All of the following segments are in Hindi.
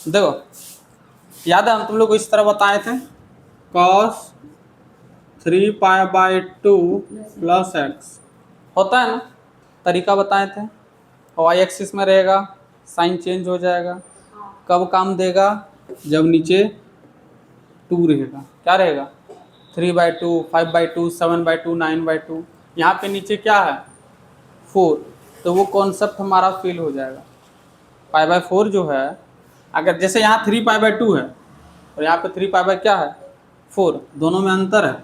देखो याद है हम तुम लोग को इस तरह बताए थे, cos 3π/2 प्लस एक्स होता है ना, तरीका बताए थे। और वाई एक्सिस में रहेगा, साइन चेंज हो जाएगा। कब काम देगा? जब नीचे 2 रहेगा। क्या रहेगा? 3/2, 5/2, 7/2, 9/2। यहाँ पे नीचे क्या है? 4। तो वो कॉन्सेप्ट हमारा फेल हो जाएगा। π/4 जो है, अगर जैसे यहाँ 3π/2 है और यहाँ पे 3π क्या है? 4, दोनों में अंतर है।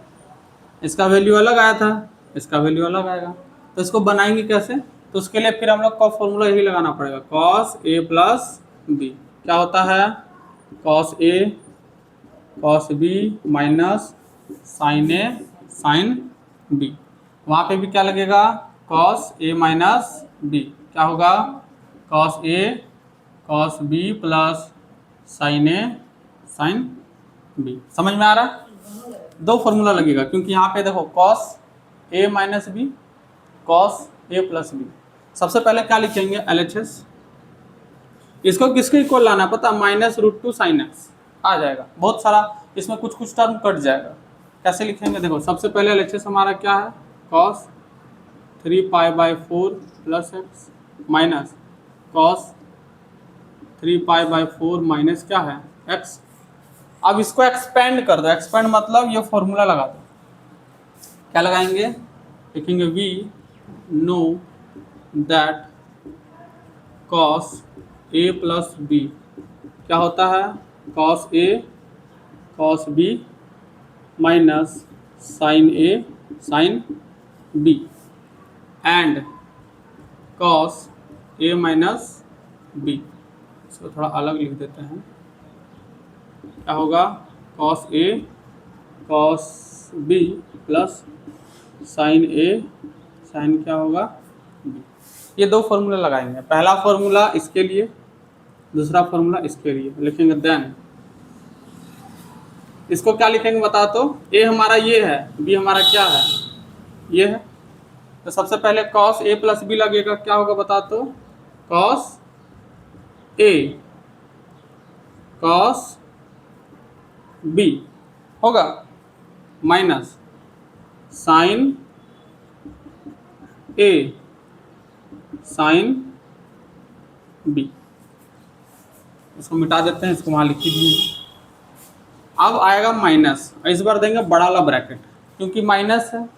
इसका वैल्यू अलग आया था, इसका वैल्यू अलग आएगा। तो इसको बनाएंगे कैसे? तो उसके लिए फिर हम लोग का फॉर्मूला यही लगाना पड़ेगा, cos a प्लस बी। क्या होता है? cos a cos b minus sine a sine b। वहाँ पे भी क्या लगेगा? cos a minus b। क्या होगा? cos a cos b plus sine a sine b। समझ में आ रहा है? दो फॉर्मूला लगेगा, क्योंकि यहाँ पे देखो cos a minus B, cos a plus B. सबसे पहले क्या लिखेंगे? LHS। इसको किसके इक्वल लाना पता? -√2 sin x आ जाएगा। बहुत सारा इसमें कुछ कुछ टर्म कट जाएगा। कैसे लिखेंगे? देखो सबसे पहले LHS हमारा क्या है? cos 3π/4 plus X minus cos 3π/4 minus क्या है? x। अब इसको एक्सपेंड कर दो। एक्सपेंड मतलब ये फॉर्मूला लगा दो। क्या लगाएंगे? लिखेंगे we know that cos a plus B क्या होता है? cos a cos b minus sine a sine b and cos a minus b। इसको थोड़ा अलग लिख देते हैं। क्या होगा? cos a cos b plus sine a sine क्या होगा? b। ये दो फॉर्मूला लगाएंगे। पहला फॉर्मूला इसके लिए, दूसरा फॉर्मूला इसके लिए। लिखेंगे देन इसको क्या लिखेंगे बता तो? a हमारा ये है, b हमारा क्या है? ये है। तो सबसे पहले cos a प्लस b लगेगा। क्या होगा बता तो? cos a cos b होगा minus sine a sine b। इसको मिटा देते हैं, इसको वहाँ लिख दीजिए। अब आएगा माइनस, इस बार देंगे बड़ा वाला ब्रैकेट, क्योंकि माइनस है,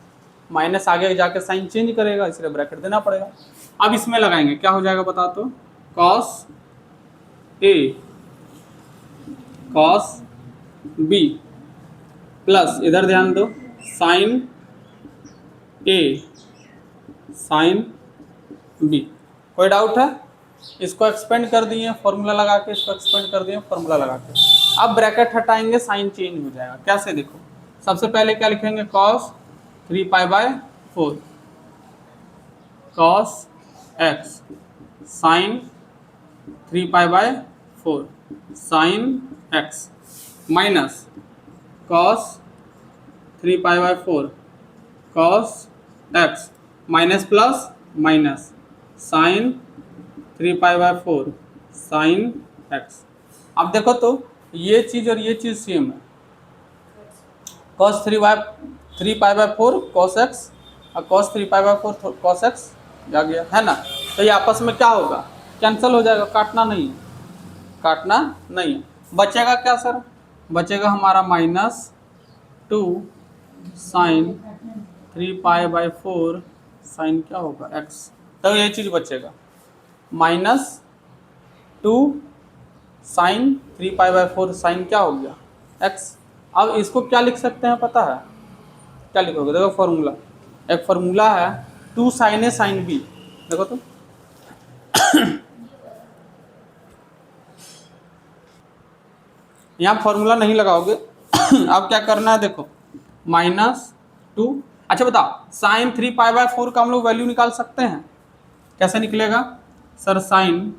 माइनस आगे जाके साइन चेंज करेगा, इसलिए ब्रैकेट देना पड़ेगा। अब इसमें लगाएंगे, क्या हो जाएगा बता तो? cos a cos b plus इधर ध्यान दो साइन a साइन b। कोई डाउट है? इसको एक्सपेंड कर दिए फॉर्मूला लगा के, इसको एक्सपेंड कर दिए फॉर्मूला लगा के। अब ब्रैकेट हटाएंगे, साइन चेंज हो जाएगा। कैसे? देखो सबसे पहले क्या लिखेंगे? cos 3π/4 cos x sine 3π/4 sine x minus cos 3π/4 cos x minus plus minus sine 3π/4 sine x। अब देखो तो ये चीज और ये चीज सेम है। cos 3π/4 cos x और cos 3π/4 cos x जा गया है ना। तो ये आपस में क्या होगा? कैंसिल हो जाएगा। काटना नहीं है, काटना नहीं है। बचेगा क्या सर? बचेगा हमारा -2 साइन 3π/4 साइन क्या होगा? x। तो ये चीज बचेगा -2 साइन 3π/4 साइन क्या हो गया? x। अब इसको क्या लिख सकते हैं पता है? क्या लिखोगे? देखो फॉर्मूला, एक फॉर्मूला है 2 साइन a साइन b। देखो तो यहाँ फॉर्मूला नहीं लगाओगे। अब क्या करना है? देखो -2। अच्छा बताओ, साइन 3π/4 का हम लोग वैल्यू निकाल सकते हैं? कैसे निकलेगा सर? साइन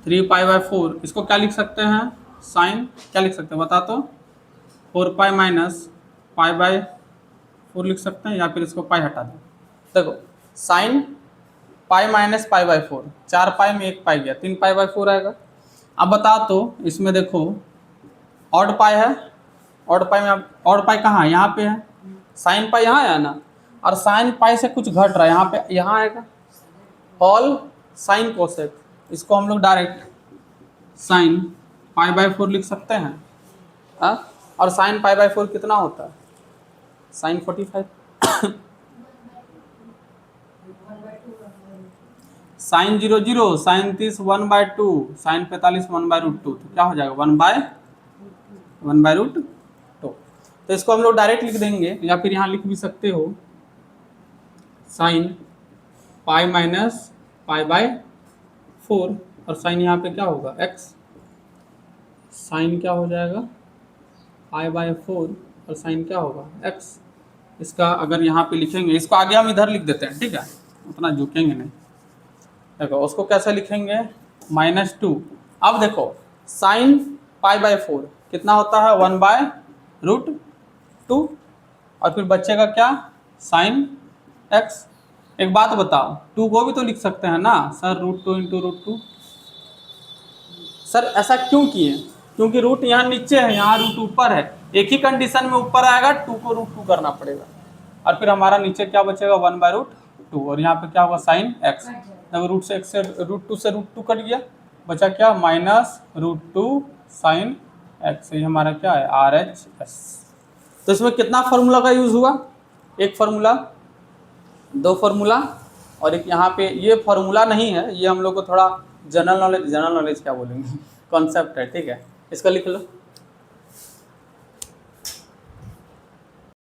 3π/4 इसको क्या लिख सकते हैं? साइन क्या लिख सकते हैं बता तो? 4π माइनस π/4 लिख सकते हैं, या फिर इसको पाई हटा दें। देखो साइन पाई माइनस π/4, 4 पाई में 1 पाई गया, 3π/4 आएगा। अब बता तो इसमें देखो ऑड पाई है, ऑड पाई में ऑड पाई कहाँ है, यहाँ पे है, साइन पाई यहाँ है ना, और साइन पाई से कुछ घट रहा है यहाँ पे, यहाँ आएगा ऑल साइन कोसेक, इसको हम लोग डायरेक्ट साइन पाई बाय 4 लिख सकते हैं। और साइन पाई बाय 4 कितना होता है, साइन 45, साइन 0 साइन 30 1/2, साइन 45 1/√2, तो क्या हो जाएगा 1/√2। तो इसको हम लोग डायरेक्ट लिख देंगे, या फिर यहाँ लिख भी सकते हो sine pi minus pi by 4, और साइन यहाँ पे क्या होगा x, साइन क्या हो जाएगा पाई बाय 4 और साइन क्या होगा x। इसका अगर यहाँ पे लिखेंगे, इसको आगे हम इधर लिख देते हैं, ठीक है, उतना झुकेंगे नहीं। देखो उसको कैसे लिखेंगे -2। अब देखो साइन पाई बाय 4 कितना होता है 1/√2, और फिर बच्चेगा क्या साइन x। एक बात बताओ 2 को भी तो लिख सकते हैं ना सर, √2 × √2। सर ऐसा क्यों किए, क्योंकि रूट यहाँ नीचे है, यहाँ रूट ऊपर है, एक ही कंडीशन में ऊपर आएगा 2 को √2 करना पड़ेगा, और फिर हमारा नीचे क्या बचेगा 1/√2, और यहाँ पे क्या होगा साइन x। जब √2 से √2 कट गया, बचा क्या -√2 साइन x। ये हमारा क्या है RHS। तो इसमें कितना फार्मूला का यूज़ हुआ, एक फार्मूला, दो फार्मूला, और एक यहाँ पे ये फार्मूला नहीं है, ये हम लोग को थोड़ा जनरल नॉलेज क्या बोलेंगे कॉन्सेप्ट है, ठीक है, इसका लिख लो।